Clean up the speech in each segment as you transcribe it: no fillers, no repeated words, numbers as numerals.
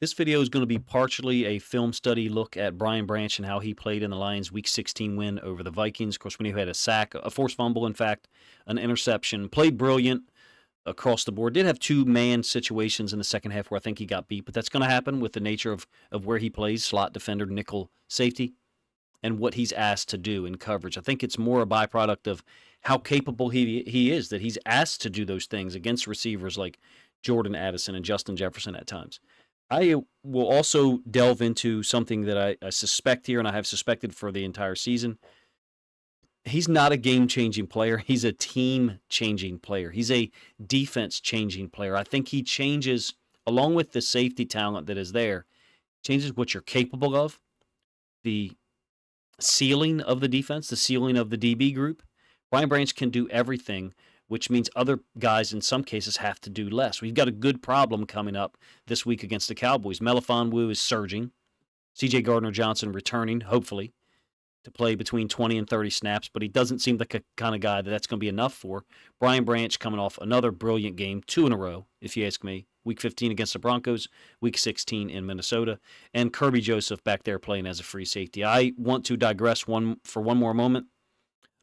This video is going to be partially a film study look at Brian Branch and how he played in the Lions' Week 16 win over the Vikings. Of course, we knew he had a sack, a forced fumble, in fact, an interception. Played brilliant across the board. Did have two-man situations in the second half where I think he got beat, but that's going to happen with the nature of where he plays, slot defender, nickel safety, and what he's asked to do in coverage. I think it's more a byproduct of how capable he is, that he's asked to do those things against receivers like Jordan Addison and Justin Jefferson at times. I will also delve into something that I suspect here, and I have suspected for the entire season. He's not a game-changing player. He's a team-changing player. He's a defense-changing player. I think he changes, along with the safety talent that is there, changes what you're capable of, the ceiling of the defense, the ceiling of the DB group. Brian Branch can do everything, which means other guys in some cases have to do less. We've got a good problem coming up this week against the Cowboys. Melifonwu is surging. C.J. Gardner-Johnson returning, hopefully, to play between 20 and 30 snaps, but he doesn't seem like a kind of guy that's going to be enough for. Brian Branch coming off another brilliant game, 2 in a row, if you ask me. Week 15 against the Broncos, Week 16 in Minnesota, and Kirby Joseph back there playing as a free safety. I want to digress for one more moment.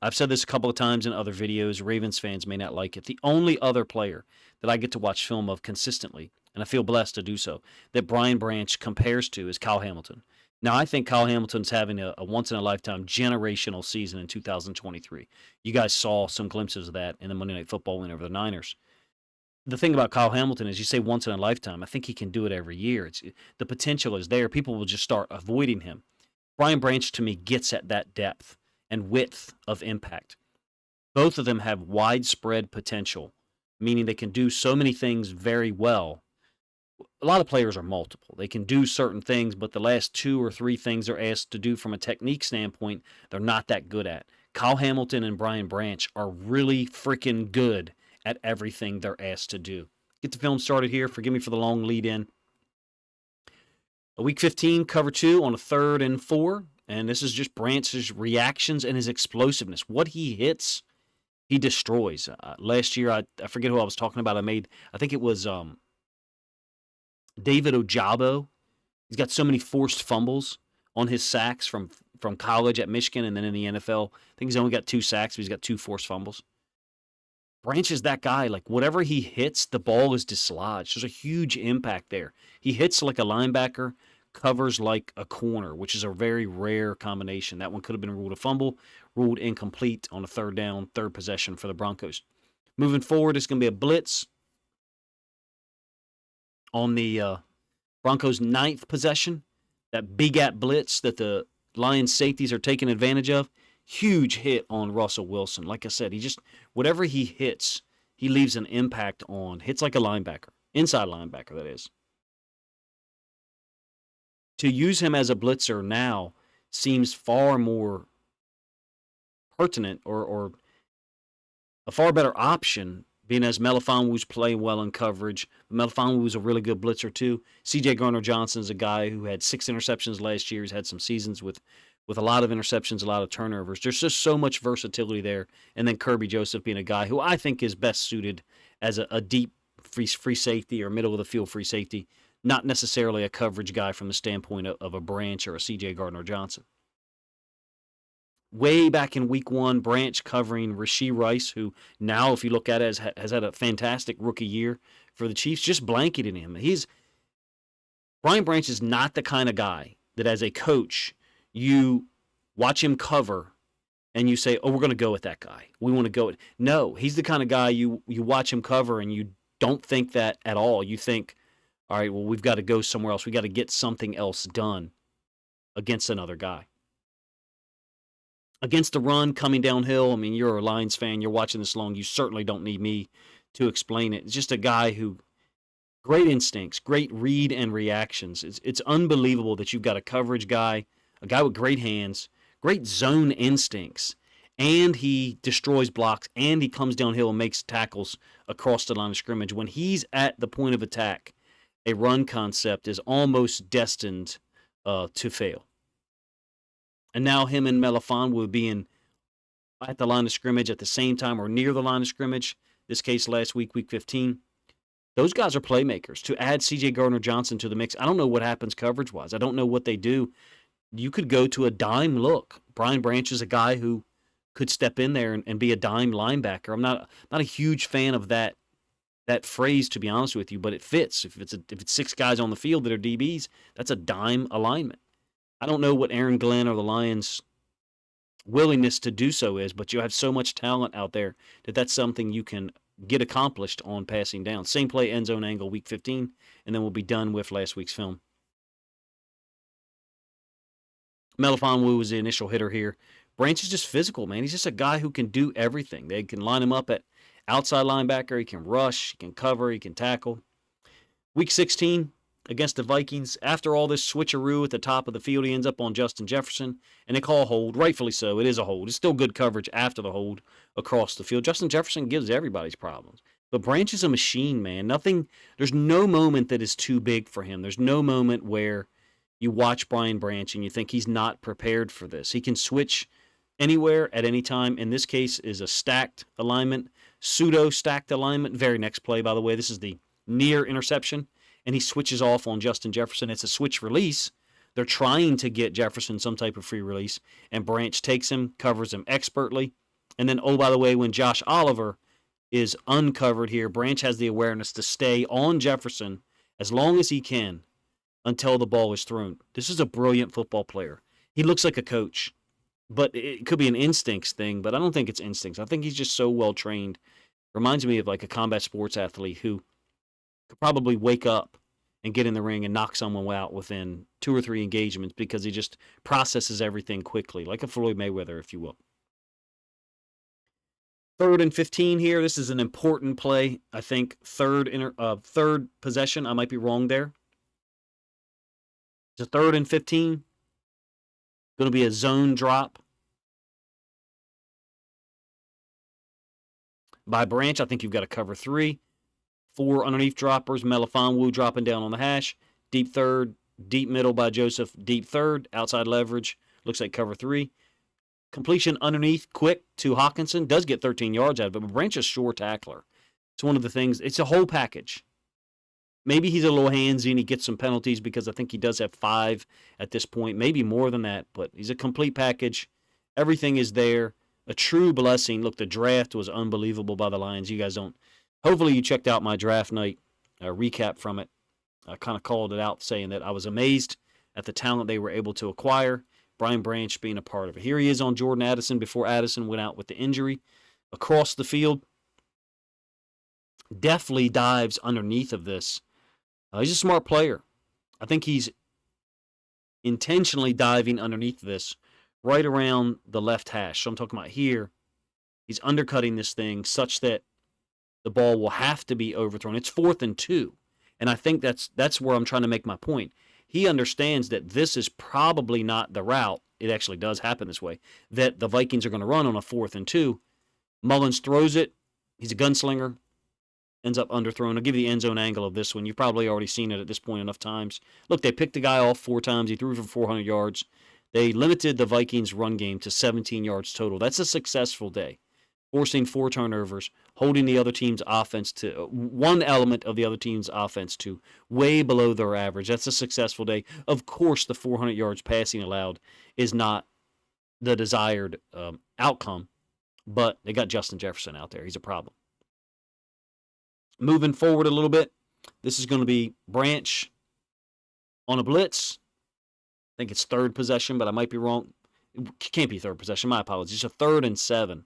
I've said this a couple of times in other videos. Ravens fans may not like it. The only other player that I get to watch film of consistently, and I feel blessed to do so, that Brian Branch compares to is Kyle Hamilton. Now, I think Kyle Hamilton's having a once-in-a-lifetime generational season in 2023. You guys saw some glimpses of that in the Monday Night Football win over the Niners. The thing about Kyle Hamilton is you say once in a lifetime. I think he can do it every year. The potential is there. People will just start avoiding him. Brian Branch, to me, gets at that depth and width of impact. Both of them have widespread potential, meaning they can do so many things very well. A lot of players are multiple. They can do certain things, but the last 2 or 3 things they're asked to do from a technique standpoint, they're not that good at. Kyle Hamilton and Brian Branch are really freaking good at everything they're asked to do. Get the film started here. Forgive me for the long lead in. Week 15, cover 2 on a 3rd and 4. And this is just Branch's reactions and his explosiveness. What he hits, he destroys. Last year, I forget who I was talking about. I think it was David Ojabo. He's got so many forced fumbles on his sacks from college at Michigan and then in the NFL. I think he's only got 2 sacks, but he's got 2 forced fumbles. Branch is that guy. Like, whatever he hits, the ball is dislodged. There's a huge impact there. He hits like a linebacker, covers like a corner, which is a very rare combination. That one could have been ruled a fumble, ruled incomplete on a 3rd down, 3rd possession for the Broncos. Moving forward, it's going to be a blitz on the Broncos' 9th possession. That big gap blitz that the Lions safeties are taking advantage of. Huge hit on Russell Wilson. Like I said, whatever he hits, he leaves an impact on. Hits like a linebacker, inside linebacker, that is. To use him as a blitzer now seems far more pertinent or a far better option, being as Melifonwu's playing well in coverage. Melifonwu's a really good blitzer too. C.J. Gardner-Johnson is a guy who had 6 interceptions last year. He's had some seasons with a lot of interceptions, a lot of turnovers. There's just so much versatility there. And then Kirby Joseph being a guy who I think is best suited as a deep free safety or middle of the field free safety. Not necessarily a coverage guy from the standpoint of a Branch or a C.J. Gardner-Johnson. Way back in week 1, Branch covering Rashee Rice, who now, if you look at it, has had a fantastic rookie year for the Chiefs, just blanketing him. Brian Branch is not the kind of guy that as a coach, you watch him cover and you say, oh, we're going to go with that guy. We want to go. No, he's the kind of guy you watch him cover and you don't think that at all. You think, all right, well, we've got to go somewhere else. We've got to get something else done against another guy. Against the run, coming downhill, I mean, you're a Lions fan. You're watching this long. You certainly don't need me to explain it. It's just a guy who, great instincts, great read and reactions. It's unbelievable that you've got a coverage guy, a guy with great hands, great zone instincts, and he destroys blocks, and he comes downhill and makes tackles across the line of scrimmage. When he's at the point of attack, a run concept is almost destined to fail. And now him and Melifonwu being at the line of scrimmage at the same time or near the line of scrimmage, this case last week, week 15, Those guys are playmakers. To add C.J. Gardner-Johnson to the mix, I don't know what happens coverage-wise. I don't know what they do. You could go to a dime look. Brian Branch is a guy who could step in there and be a dime linebacker. I'm not a huge fan of that phrase, to be honest with you, but it fits. If it's 6 guys on the field that are DBs, that's a dime alignment. I don't know what Aaron Glenn or the Lions' willingness to do so is, but you have so much talent out there that that's something you can get accomplished on passing down. Same play, end zone angle, week 15, and then we'll be done with last week's film. Melifonwu was the initial hitter here. Branch is just physical, man. He's just a guy who can do everything. They can line him up at outside linebacker. He can rush, he can cover, he can tackle. Week 16 against the Vikings, after all this switcheroo at the top of the field, he ends up on Justin Jefferson, and they call a hold. Rightfully so. It is a hold. It's still good coverage after the hold across the field. Justin Jefferson gives everybody's problems. But Branch is a machine, man. There's no moment that is too big for him. There's no moment where you watch Brian Branch and you think he's not prepared for this. He can switch anywhere at any time. In this case is a stacked alignment, pseudo-stacked alignment. Very next play, by the way. This is the near interception, and he switches off on Justin Jefferson. It's a switch release. They're trying to get Jefferson some type of free release, and Branch takes him, covers him expertly. And then, oh, by the way, when Josh Oliver is uncovered here, Branch has the awareness to stay on Jefferson as long as he can until the ball is thrown. This is a brilliant football player. He looks like a coach, but it could be an instincts thing, but I don't think it's instincts. I think he's just so well trained. Reminds me of like a combat sports athlete who could probably wake up and get in the ring and knock someone out within 2 or 3 engagements because he just processes everything quickly, like a Floyd Mayweather, if you will. 3rd and 15 here. This is an important play. I think third possession. I might be wrong there. It's a 3rd and 15. Going to be a zone drop by Branch. I think you've got to cover 3. 4 underneath droppers. Melifonwu dropping down on the hash. Deep third. Deep middle by Joseph. Deep third. Outside leverage. Looks like cover 3. Completion underneath, quick to Hawkinson. Does get 13 yards out of it, but Branch is a sure tackler. It's one of the things. It's a whole package. Maybe he's a little handsy and he gets some penalties because I think he does have 5 at this point. Maybe more than that, but he's a complete package. Everything is there. A true blessing. Look, the draft was unbelievable by the Lions. You guys don't. Hopefully you checked out my draft night recap from it. I kind of called it out saying that I was amazed at the talent they were able to acquire. Brian Branch being a part of it. Here he is on Jordan Addison before Addison went out with the injury. Across the field. Deftly dives underneath of this. He's a smart player. I think he's intentionally diving underneath this right around the left hash. So I'm talking about here. He's undercutting this thing such that the ball will have to be overthrown. It's 4th and 2. And I think that's where I'm trying to make my point. He understands that this is probably not the route. It actually does happen this way. That the Vikings are going to run on a 4th and 2. Mullins throws it. He's a gunslinger. Ends up underthrown. I'll give you the end zone angle of this one. You've probably already seen it at this point enough times. Look, they picked the guy off 4 times. He threw for 400 yards. They limited the Vikings' run game to 17 yards total. That's a successful day. Forcing 4 turnovers, holding the other team's offense to one element of the other team's offense to way below their average. That's a successful day. Of course, the 400 yards passing allowed is not the desired outcome, but they got Justin Jefferson out there. He's a problem. Moving forward a little bit, this is going to be Branch on a blitz. I think it's 3rd possession, but I might be wrong. It can't be 3rd possession. My apologies. It's a 3rd and 7.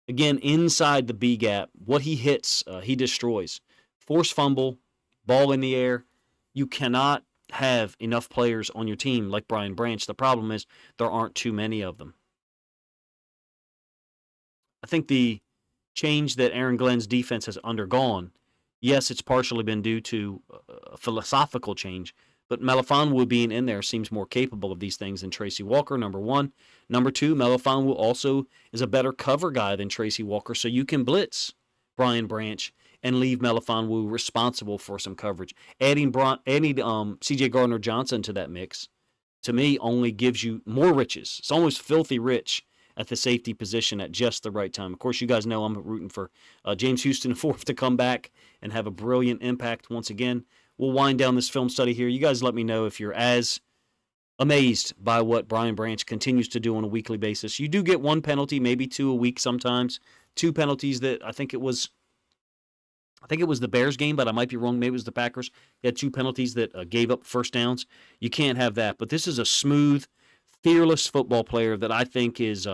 Again, inside the B gap, what he hits, he destroys. Force fumble, ball in the air. You cannot have enough players on your team like Brian Branch. The problem is there aren't too many of them. I think the change that Aaron Glenn's defense has undergone, yes, it's partially been due to a philosophical change, but Melifonwu being in there seems more capable of these things than Tracy Walker, number 1. Number 2, Melifonwu also is a better cover guy than Tracy Walker, so you can blitz Brian Branch and leave Melifonwu responsible for some coverage. Adding C.J. Gardner-Johnson to that mix, to me, only gives you more riches. It's almost filthy rich at the safety position at just the right time. Of course, you guys know I'm rooting for James Houston IV to come back and have a brilliant impact once again. We'll wind down this film study here. You guys let me know if you're as amazed by what Brian Branch continues to do on a weekly basis. You do get one penalty, maybe two a week sometimes. Two penalties that I think it was the Bears game, but I might be wrong. Maybe it was the Packers. He had two penalties that gave up first downs. You can't have that. But this is a smooth, fearless football player that I think is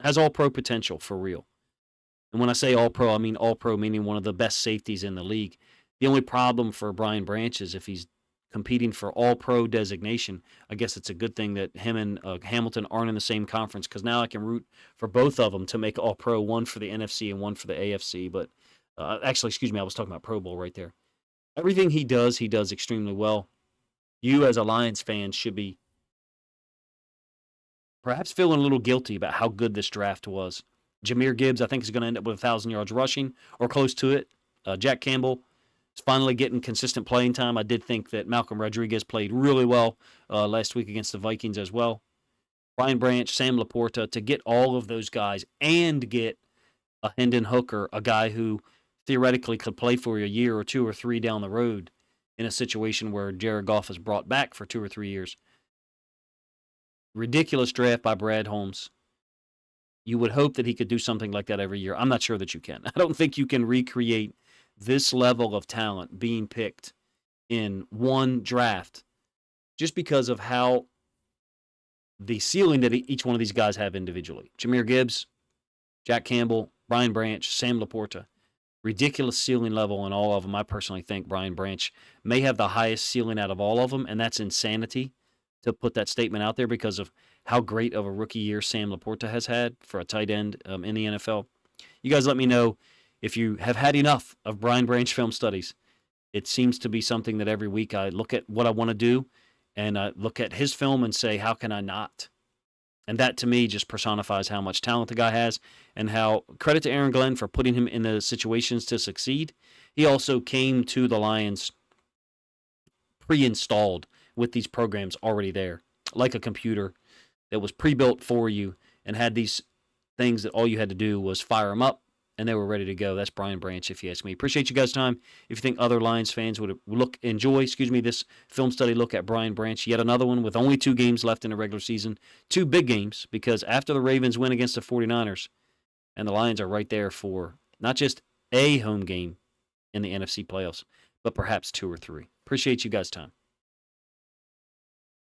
has all-pro potential for real. And when I say all-pro, I mean all-pro, meaning one of the best safeties in the league. The only problem for Brian Branch is if he's competing for all-pro designation, I guess it's a good thing that him and Hamilton aren't in the same conference, because now I can root for both of them to make all-pro, one for the NFC and one for the AFC. But actually, excuse me, I was talking about Pro Bowl right there. Everything he does extremely well. You as a Lions fan should be perhaps feeling a little guilty about how good this draft was. Jahmyr Gibbs, I think, is going to end up with 1,000 yards rushing or close to it. Jack Campbell is finally getting consistent playing time. I did think that Malcolm Rodriguez played really well last week against the Vikings as well. Brian Branch, Sam Laporta, to get all of those guys and get a Hendon Hooker, a guy who theoretically could play for you a year or two or three down the road in a situation where Jared Goff is brought back for 2 or 3 years. Ridiculous draft by Brad Holmes. You would hope that he could do something like that every year. I'm not sure that you can. I don't think you can recreate this level of talent being picked in one draft just because of how the ceiling that each one of these guys have individually. Jahmyr Gibbs, Jack Campbell, Brian Branch, Sam Laporta. Ridiculous ceiling level on all of them. I personally think Brian Branch may have the highest ceiling out of all of them, and that's insanity to put that statement out there because of how great of a rookie year Sam Laporta has had for a tight end in the NFL. You guys let me know if you have had enough of Brian Branch film studies. It seems to be something that every week I look at what I want to do and I look at his film and say, how can I not? And that, to me, just personifies how much talent the guy has and how credit to Aaron Glenn for putting him in the situations to succeed. He also came to the Lions pre-installed with these programs already there, like a computer that was pre-built for you and had these things that all you had to do was fire them up, and they were ready to go. That's Brian Branch, if you ask me. Appreciate you guys' time. If you think other Lions fans would enjoy this film study look at Brian Branch, yet another one with only 2 games left in the regular season, 2 big games, because after the Ravens win against the 49ers, and the Lions are right there for not just a home game in the NFC playoffs, but perhaps 2 or 3. Appreciate you guys' time.